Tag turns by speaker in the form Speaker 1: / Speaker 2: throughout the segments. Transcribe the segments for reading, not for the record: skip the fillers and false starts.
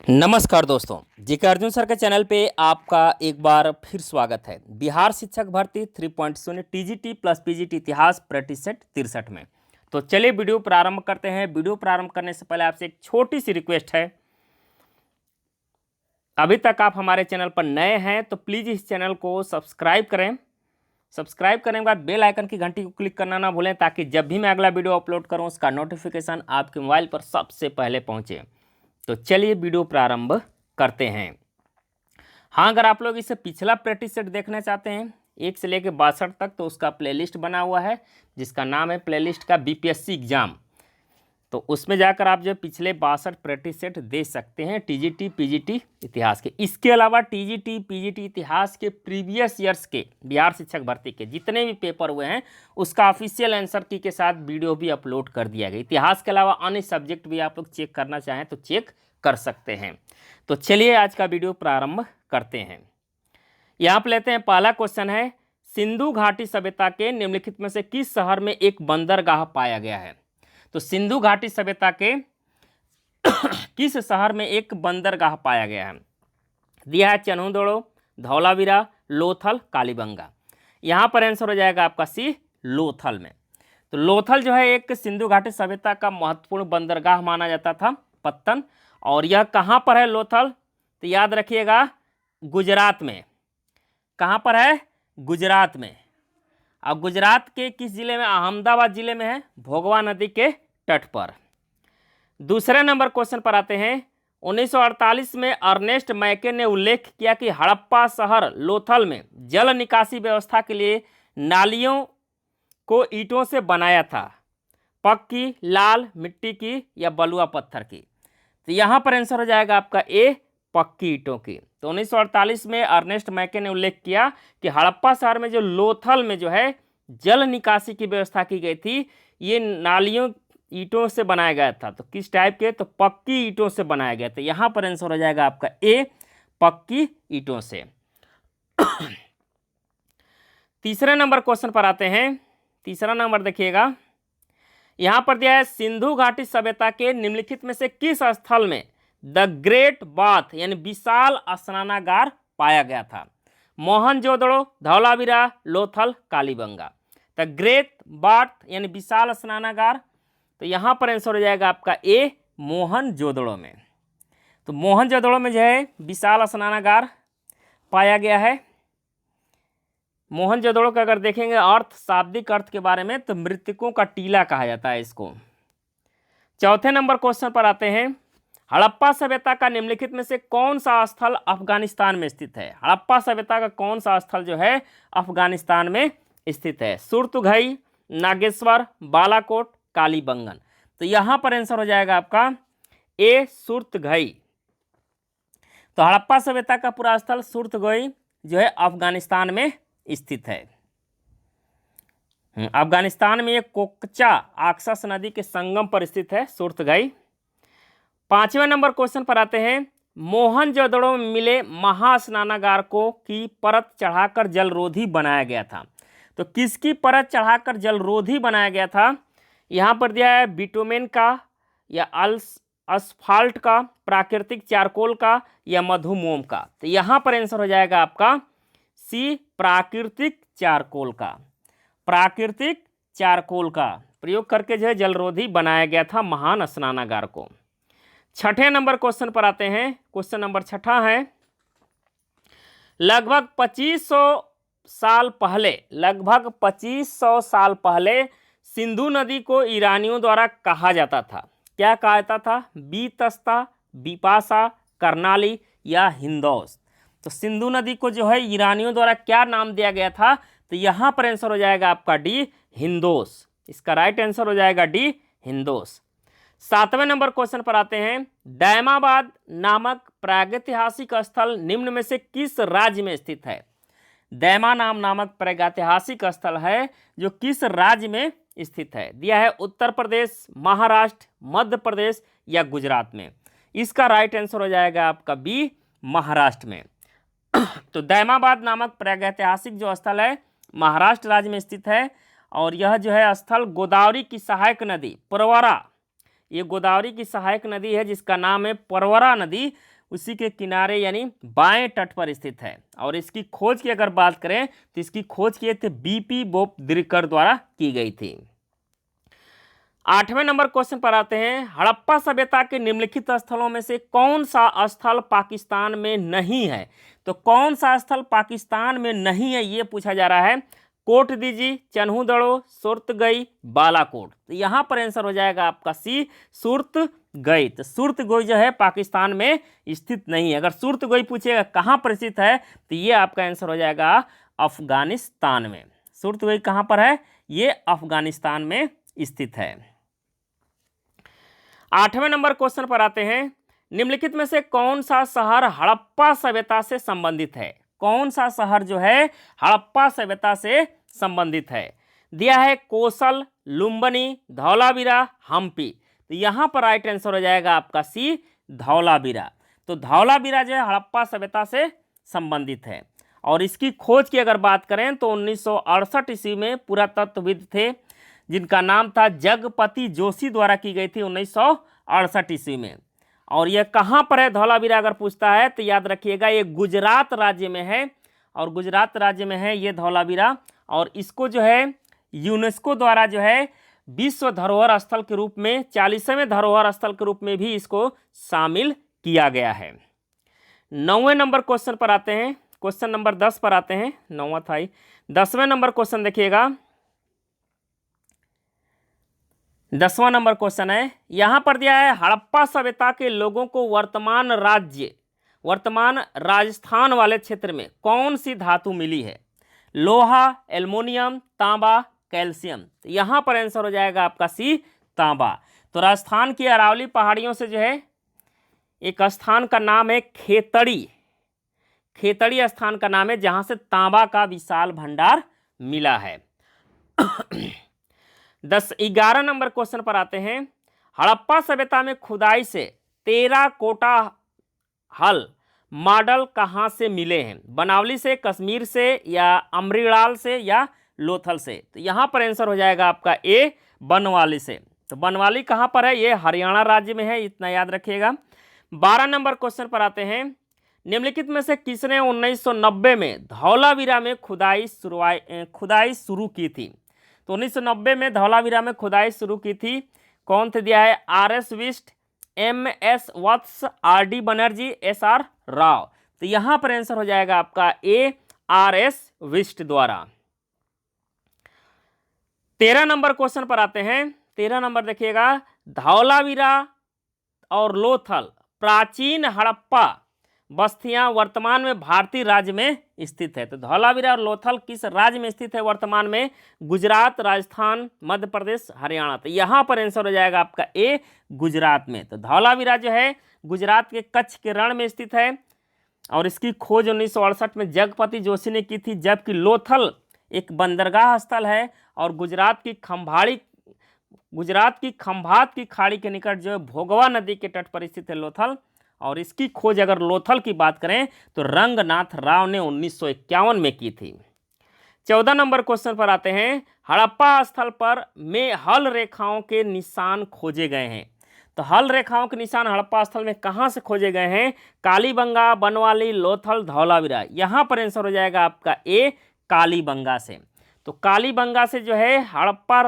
Speaker 1: नमस्कार दोस्तों, GK Arjun sir के चैनल पे आपका एक बार फिर स्वागत है। बिहार शिक्षक भर्ती 3.0 टीजीटी प्लस पीजीटी इतिहास प्रैक्टिस सेट 63 में। तो चलिए वीडियो प्रारंभ करते हैं। वीडियो प्रारंभ करने से पहले आपसे एक छोटी सी रिक्वेस्ट है, अभी तक आप हमारे चैनल पर नए हैं तो प्लीज़ इस चैनल को सब्सक्राइब करें। सब्सक्राइब करने के बाद बेल आइकन की घंटी को क्लिक करना ना भूलें, ताकि जब भी मैं अगला वीडियो अपलोड करूं उसका नोटिफिकेशन आपके मोबाइल पर सबसे पहले पहुंचे। तो चलिए वीडियो प्रारंभ करते हैं। हाँ, अगर आप लोग इससे पिछला प्रैक्टिस सेट देखना चाहते हैं 1 से लेकर 62 तक, तो उसका प्लेलिस्ट बना हुआ है जिसका नाम है प्लेलिस्ट का बीपीएससी एग्जाम। तो उसमें जाकर आप जो पिछले 62 प्रैक्टिस सेट देख सकते हैं टीजीटी पीजीटी इतिहास के। इसके अलावा टीजीटी पीजीटी इतिहास के प्रीवियस ईयर्स के बिहार शिक्षक भर्ती के जितने भी पेपर हुए हैं उसका ऑफिशियल आंसर की के साथ वीडियो भी अपलोड कर दिया गया। इतिहास के अलावा अन्य सब्जेक्ट भी आप लोग चेक करना चाहें तो चेक कर सकते हैं। तो चलिए आज का वीडियो प्रारंभ करते हैं। यहाँ पर लेते हैं, पहला क्वेश्चन है, सिंधु घाटी सभ्यता के निम्नलिखित में से किस शहर में एक बंदरगाह पाया गया है? तो सिंधु घाटी सभ्यता के किस शहर में एक बंदरगाह पाया गया है? दिया है चन्हुदोड़ो, धौलावीरा, लोथल, कालीबंगा। यहाँ पर आंसर हो जाएगा आपका सी, लोथल में। तो लोथल जो है एक सिंधु घाटी सभ्यता का महत्वपूर्ण बंदरगाह माना जाता था, पत्तन। और यह कहाँ पर है लोथल? तो याद रखिएगा, गुजरात में। कहाँ पर है? गुजरात में। अब गुजरात के किस जिले में? अहमदाबाद जिले में है, भोगवा नदी के तट पर। दूसरे नंबर क्वेश्चन पर आते हैं। 1948 में अर्नेस्ट मैके ने उल्लेख किया कि हड़प्पा शहर लोथल में जल निकासी व्यवस्था के लिए नालियों को ईंटों से बनाया था, पक्की, लाल मिट्टी की या बलुआ पत्थर की? तो यहाँ पर आंसर हो जाएगा आपका ए, पक्की ईंटों की। तो 1948 में अर्नेस्ट मैके ने उल्लेख किया कि हड़प्पा शहर में जो लोथल में जो है जल निकासी की व्यवस्था की गई थी, ये नालियों ईंटों से बनाया गया था। तो किस टाइप के? तो पक्की ईंटों से बनाया गया। तो यहाँ पर आंसर हो जाएगा आपका ए, पक्की ईंटों से। तीसरे नंबर क्वेश्चन पर आते हैं। तीसरा नंबर देखिएगा, यहाँ पर दिया है, सिंधु घाटी सभ्यता के निम्नलिखित में से किस स्थल में द ग्रेट बाथ यानी विशाल स्नानागार पाया गया था? Mohenjodaro, Dholavira, Lothal, Kalibangan. The great bath यानी विशाल स्नानागार, तो यहाँ पर आंसर हो जाएगा आपका ए, मोहनजोदड़ो में। तो मोहनजोदड़ो में जो है विशाल स्नानागार पाया गया है। मोहनजोदड़ो का अगर देखेंगे अर्थ, शाब्दिक अर्थ के बारे में, तो मृतकों का टीला कहा जाता है इसको। चौथे नंबर क्वेश्चन पर आते हैं। हड़प्पा सभ्यता का निम्नलिखित में से कौन सा स्थल अफगानिस्तान में स्थित है? हड़प्पा सभ्यता का कौन सा स्थल जो है अफगानिस्तान में स्थित है? सुरतुघई, नागेश्वर, बालाकोट, कालीबंगन। तो यहाँ पर आंसर हो जाएगा आपका ए, सुरतुघई। तो हड़प्पा सभ्यता का पूरा स्थल सुरतुघई जो है अफगानिस्तान में स्थित है। अफगानिस्तान में एक कोकचा आक्सस नदी के संगम पर स्थित है सुरतुघई। पांचवें नंबर क्वेश्चन पर आते हैं। मोहनजोदड़ो में मिले महास्नानागार को की परत चढ़ाकर जलरोधी बनाया गया था। तो किसकी परत चढ़ाकर जलरोधी बनाया गया था? यहाँ पर दिया है बिटुमेन का या असफाल्ट का, प्राकृतिक चारकोल का या मधुमोम का। तो यहाँ पर आंसर हो जाएगा आपका सी, प्राकृतिक चारकोल का। प्राकृतिक चारकोल का प्रयोग करके जो है जलरोधी बनाया गया था महान स्नानागार को। छठे नंबर क्वेश्चन पर आते हैं। क्वेश्चन नंबर छठा है, लगभग 2500 साल पहले सिंधु नदी को ईरानियों द्वारा कहा जाता था। क्या कहा जाता था? बीतस्ता, बिपाशा, कर्नाली या हिंदौस। तो सिंधु नदी को जो है ईरानियों द्वारा क्या नाम दिया गया था? तो यहाँ पर आंसर हो जाएगा आपका डी, हिंदोस। इसका राइट आंसर हो जाएगा डी, हिंदोस। सातवें नंबर क्वेश्चन पर आते हैं। दैमाबाद नामक प्रागैतिहासिक स्थल निम्न में से किस राज्य में स्थित है? दैमा नामक प्रागैतिहासिक स्थल है जो किस राज्य में स्थित है? दिया है उत्तर प्रदेश, महाराष्ट्र, मध्य प्रदेश या गुजरात में। इसका राइट आंसर हो जाएगा आपका बी, महाराष्ट्र में। तो दैमाबाद नामक प्रागैतिहासिक जो स्थल है महाराष्ट्र राज्य में स्थित है। और यह जो है स्थल गोदावरी की सहायक नदी परवरा, ये गोदावरी की सहायक नदी है जिसका नाम है परवरा नदी, उसी के किनारे यानी बाएं तट पर स्थित है। और इसकी खोज की अगर बात करें तो इसकी खोज किए थे बीपी बोप-दिनकर द्वारा की गई थी। 8वें नंबर क्वेश्चन पर आते हैं, हड़प्पा सभ्यता के निम्नलिखित स्थलों में से कौन सा स्थल पाकिस्तान में नहीं है। तो कौन सा स्थल पाकिस्तान में नहीं है ये पूछा जा रहा है। कोट दीजी, चन्हूदड़ो, सुरतगई, बालाकोट। तो यहाँ पर आंसर हो जाएगा आपका सी, सुरतगई। तो सुरतगई जो है पाकिस्तान में स्थित नहीं है। अगर सुरतगई पूछेगा कहाँ पर स्थित है तो ये आपका आंसर हो जाएगा अफगानिस्तान में। सुरतगई कहाँ पर है, ये अफगानिस्तान में स्थित है। 8वें नंबर क्वेश्चन पर आते हैं, निम्नलिखित में से कौन सा शहर हड़प्पा सभ्यता से संबंधित है। कौन सा शहर जो है हड़प्पा सभ्यता से संबंधित है। दिया है कोसल, लुम्बिनी, धौलावीरा, हम्पी। तो यहाँ पर राइट आंसर हो जाएगा आपका सी, धौलावीरा। तो धौलावीरा जो है हड़प्पा सभ्यता से संबंधित है। और इसकी खोज की अगर बात करें तो 1968 ईस्वी में पुरातत्वविद थे जिनका नाम था जगपति जोशी द्वारा की गई थी 1968 ईस्वी में। और यह कहाँ पर है धौलावीरा अगर पूछता है तो याद रखिएगा ये गुजरात राज्य में है। और गुजरात राज्य में है ये धौलावीरा। और इसको जो है यूनेस्को द्वारा जो है विश्व धरोहर स्थल के रूप में 40वें धरोहर स्थल के रूप में भी इसको शामिल किया गया है। 9वें नंबर क्वेश्चन पर आते हैं, क्वेश्चन नंबर 10 पर आते हैं। 9वां था ही। 10वें नंबर क्वेश्चन देखिएगा। 10वां नंबर क्वेश्चन है, यहां पर दिया है हड़प्पा सभ्यता के लोगों को वर्तमान राजस्थान वाले क्षेत्र में कौन सी धातु मिली है। लोहा, एल्युमिनियम, तांबा, कैल्शियम। तो यहां पर आंसर हो जाएगा आपका सी, तांबा। तो राजस्थान की अरावली पहाड़ियों से जो है एक स्थान का नाम है खेतड़ी। खेतड़ी स्थान का नाम है जहां से तांबा का विशाल भंडार मिला है। 11 नंबर क्वेश्चन पर आते हैं, हड़प्पा सभ्यता में खुदाई से टेराकोटा हल मॉडल कहाँ से मिले हैं। बनावली से, कश्मीर से, या अमरीलाल से, या लोथल से। तो यहाँ पर आंसर हो जाएगा आपका ए, बनवाली से। तो बनवाली कहाँ पर है, ये हरियाणा राज्य में है, इतना याद रखिएगा। 12 नंबर क्वेश्चन पर आते हैं, निम्नलिखित में से किसने 1990 में धौलावीरा में खुदाई शुरू की थी। तो 1990 में धौलावीरा में खुदाई शुरू की थी। कौन थे, दिया है आर.एस. विष्ट, एम.एस. वत्स, आर.डी. बनर्जी, एस.आर. राव। तो यहां पर आंसर हो जाएगा आपका ए, आर.एस. विष्ट द्वारा। 13 नंबर क्वेश्चन पर आते हैं। 13 नंबर देखिएगा, धौलावीरा और लोथल प्राचीन हड़प्पा बस्तियां वर्तमान में भारतीय राज्य में स्थित है। तो धौलावीरा और लोथल किस राज्य में स्थित है वर्तमान में, गुजरात, राजस्थान, मध्य प्रदेश, हरियाणा। तो यहाँ पर आंसर हो जाएगा आपका ए, गुजरात में। तो धौलावीरा जो है गुजरात के कच्छ के रण में स्थित है। और इसकी खोज 1968 में जगपति जोशी ने की थी। जबकि लोथल एक बंदरगाह स्थल है और गुजरात की खंभात की खाड़ी के निकट जो है भोगवा नदी के तट पर स्थित है लोथल। और इसकी खोज अगर लोथल की बात करें तो रंगनाथ राव ने 1951 में की थी। 14 नंबर क्वेश्चन पर आते हैं, हड़प्पा स्थल पर में हल रेखाओं के निशान खोजे गए हैं। तो हल रेखाओं के निशान हड़प्पा स्थल में कहाँ से खोजे गए हैं, कालीबंगा, बनवाली, लोथल, धौलावीरा। यहाँ पर आंसर हो जाएगा आपका ए, कालीबंगा से। तो कालीबंगा से जो है हड़प्पा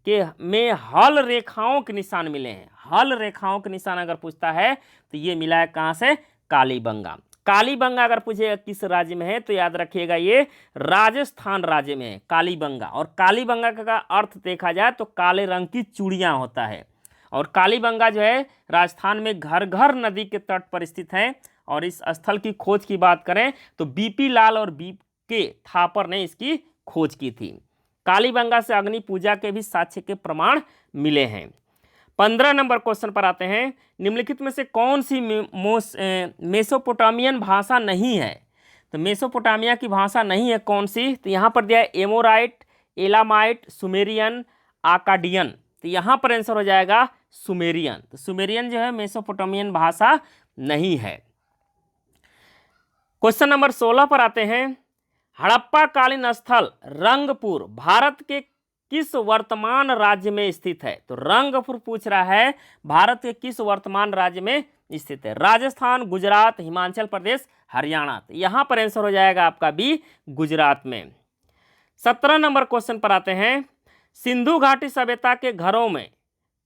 Speaker 1: के में हल रेखाओं के निशान मिले हैं। हल रेखाओं के निशान अगर पूछता है तो ये मिला है कहाँ से, कालीबंगा। कालीबंगा अगर पूछेगा किस राज्य में है तो याद रखिएगा ये राजस्थान राज्य में है कालीबंगा। और कालीबंगा का अर्थ देखा जाए तो काले रंग की चूड़ियाँ होता है। और कालीबंगा जो है राजस्थान में घरघर नदी के तट पर स्थित है। और इस स्थल की खोज की बात करें तो बीपी लाल और बी.के. थापर ने इसकी खोज की थी। कालीबंगा से अग्नि पूजा के भी साक्ष्य के प्रमाण मिले हैं। 15 नंबर क्वेश्चन पर आते हैं, निम्नलिखित में से कौन सी मेसोपोटामियन भाषा नहीं है। तो मेसोपोटामिया की भाषा नहीं है कौन सी, तो यहाँ पर दिया है एमोराइट, एलामाइट, सुमेरियन, आकाडियन। तो यहाँ पर आंसर हो जाएगा सुमेरियन। तो सुमेरियन जो है मेसोपोटामियन भाषा नहीं है। क्वेश्चन नंबर 16 पर आते हैं, हड़प्पा कालीन स्थल रंगपुर भारत के किस वर्तमान राज्य में स्थित है। तो रंगपुर पूछ रहा है भारत के किस वर्तमान राज्य में स्थित है? राजस्थान, गुजरात, हिमाचल प्रदेश, हरियाणा। तो यहाँ पर आंसर हो जाएगा आपका बी, गुजरात में। 17 नंबर क्वेश्चन पर आते हैं। सिंधु घाटी सभ्यता के घरों में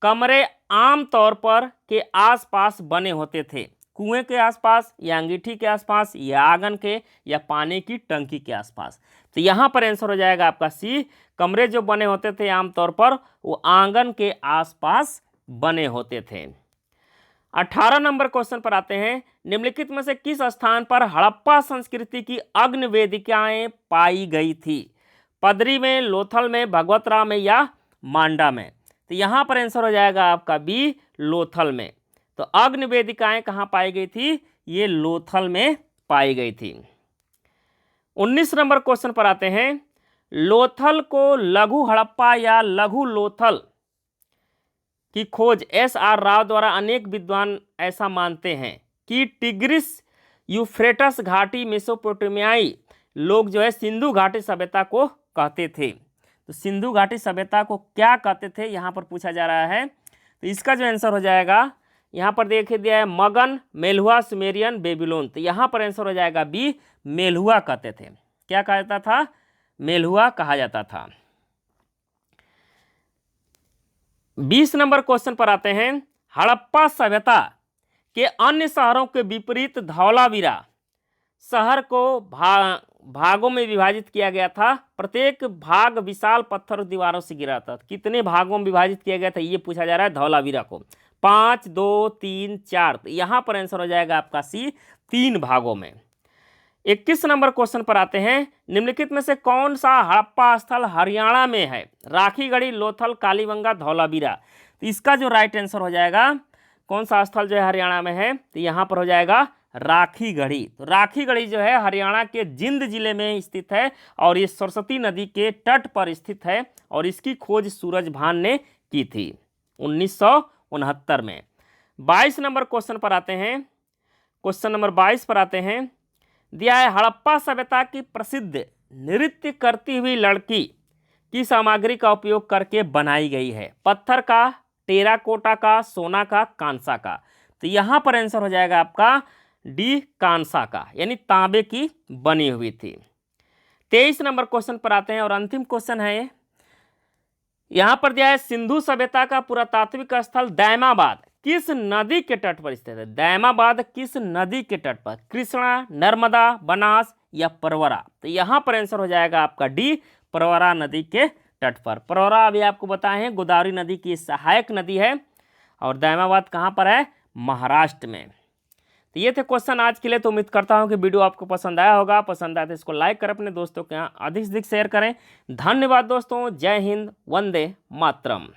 Speaker 1: कमरे आमतौर पर के आसपास बने होते थे। कुएं के आसपास, या अंगीठी के आसपास, या आंगन के, या पानी की टंकी के आसपास। तो यहाँ पर आंसर हो जाएगा आपका सी, कमरे जो बने होते थे आमतौर पर वो आंगन के आसपास बने होते थे। 18 नंबर क्वेश्चन पर आते हैं। निम्नलिखित में से किस स्थान पर हड़प्पा संस्कृति की अग्नि वेदिकाएं पाई गई थी? पदरी में, लोथल में, भगवतरा में, या मांडा में? तो यहाँ पर आंसर हो जाएगा आपका बी, लोथल में। तो अग्नि वेदिकाएं कहाँ पाई गई थी? ये लोथल में पाई गई थी। 19 नंबर क्वेश्चन पर आते हैं। लोथल को लघु हड़प्पा या लघु लोथल की खोज एस.आर. राव द्वारा अनेक विद्वान ऐसा मानते हैं कि टिग्रिस यूफ्रेटस घाटी मेसोपोटामियाई लोग जो है सिंधु घाटी सभ्यता को कहते थे। तो सिंधु घाटी सभ्यता को क्या कहते थे, यहाँ पर पूछा जा रहा है। तो इसका जो आंसर हो जाएगा, यहाँ पर देखिए दिया है मगन, मेलुहा, सुमेरियन, बेबीलोन। तो यहाँ पर आंसर हो जाएगा बी, मेलुहा कहते थे। क्या कहा जाता था? मेलुहा कहा जाता था। 20 नंबर क्वेश्चन पर आते हैं। हड़प्पा सभ्यता के अन्य शहरों के विपरीत धौलावीरा शहर को भागों में विभाजित किया गया था। प्रत्येक भाग विशाल पत्थर दीवारों से घिरा था। कितने भागों में विभाजित किया गया था ये पूछा जा रहा है धौलावीरा को। 5, 2, 3, 4। तो यहाँ पर आंसर हो जाएगा आपका सी, 3 भागों में। 21 नंबर क्वेश्चन पर आते हैं। निम्नलिखित में से कौन सा हड़प्पा स्थल हरियाणा में है? राखीगढ़ी, लोथल, कालीबंगा, धौलावीरा। तो इसका जो राइट आंसर हो जाएगा, कौन सा स्थल जो है हरियाणा में है? तो यहाँ पर हो जाएगा राखीगढ़ी। तो राखीगढ़ी जो है हरियाणा के जिंद जिले में स्थित है और ये सरस्वती नदी के तट पर स्थित है और इसकी खोज सूरजभान ने की थी 1969 में। 22 नंबर क्वेश्चन पर आते हैं। क्वेश्चन नंबर 22 पर आते हैं। दिया है हड़प्पा सभ्यता की प्रसिद्ध नृत्य करती हुई लड़की की सामग्री का उपयोग करके बनाई गई है? पत्थर का, टेराकोटा का, सोना का, कांसा का? तो यहाँ पर आंसर हो जाएगा आपका डी, कांसा का, यानी तांबे की बनी हुई थी। 23 नंबर क्वेश्चन पर आते हैं और अंतिम क्वेश्चन है ये। यहाँ पर दिया है सिंधु सभ्यता का पुरातात्विक स्थल दैमाबाद किस नदी के तट पर स्थित है? दैमाबाद किस नदी के तट पर? कृष्णा, नर्मदा, बनास, या परवरा? तो यहाँ पर आंसर हो जाएगा आपका डी, परवरा नदी के तट पर। परवरा अभी आपको बताए हैं गोदावरी नदी की सहायक नदी है और दैमाबाद कहाँ पर है? महाराष्ट्र में। तो ये थे क्वेश्चन आज के लिए। तो उम्मीद करता हूँ कि वीडियो आपको पसंद आया होगा। पसंद आया तो इसको लाइक करें, अपने दोस्तों के यहाँ अधिक से अधिक शेयर करें। धन्यवाद दोस्तों। जय हिंद, वंदे मातरम।